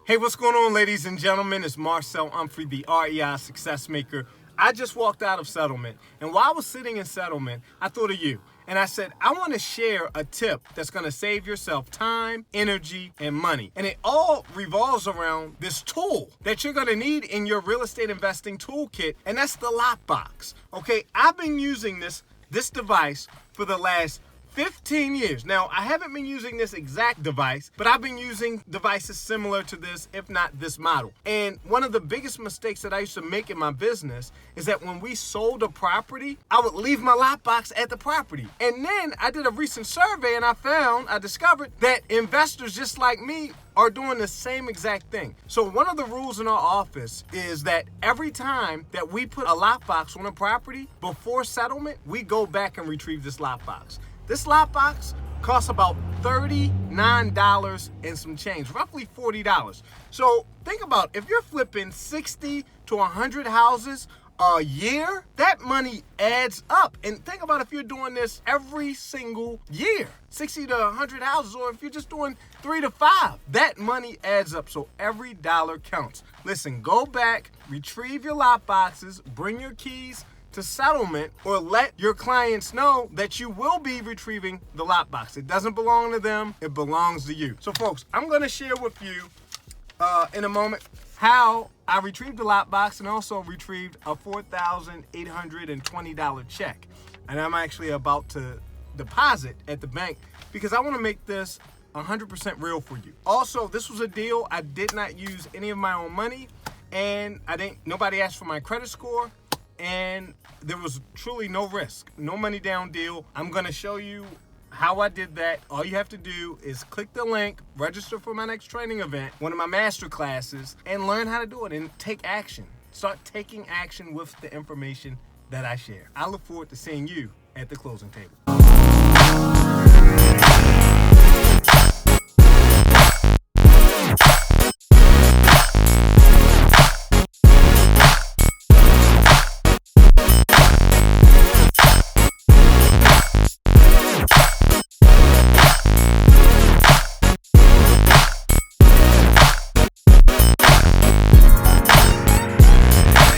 Hey, what's going on, ladies and gentlemen? It's Marcel Umphery, the REI Successmaker. I just walked out of settlement, and while I was sitting in settlement, I thought of you. And I said, I want to share a tip that's going to save yourself time, energy, and money. And it all revolves around this tool that you're going to need in your real estate investing toolkit, and that's the LOCKBOX. Okay, I've been using this device for the last 15 years. Now, I haven't been using this exact device, but I've been using devices similar to this, if not this model. And one of the biggest mistakes that I used to make in my business is that when we sold a property, I would leave my lockbox at the property. And then I did a recent survey and I discovered that investors just like me are doing the same exact thing. So one of the rules in our office is that every time that we put a lockbox on a property before settlement, we go back and retrieve this lockbox. This lockbox costs about $39 and some change, roughly $40. So think about if you're flipping 60 to 100 houses a year, that money adds up. And think about if you're doing this every single year, 60 to 100 houses, or if you're just doing 3 to 5, that money adds up. So every dollar counts. Listen, go back, retrieve your lockboxes, bring your keys to settlement, or let your clients know that you will be retrieving the lockbox. It doesn't belong to them, it belongs to you. So folks, I'm gonna share with you in a moment how I retrieved the lockbox and also retrieved a $4,820 check. And I'm actually about to deposit at the bank because I wanna make this 100% real for you. Also, this was a deal. I did not use any of my own money, and nobody asked for my credit score, and there was truly no risk, no money down deal. I'm gonna show you how I did that. All you have to do is click the link, register for my next training event, one of my master classes, and learn how to do it and take action. Start taking action with the information that I share. I look forward to seeing you at the closing table.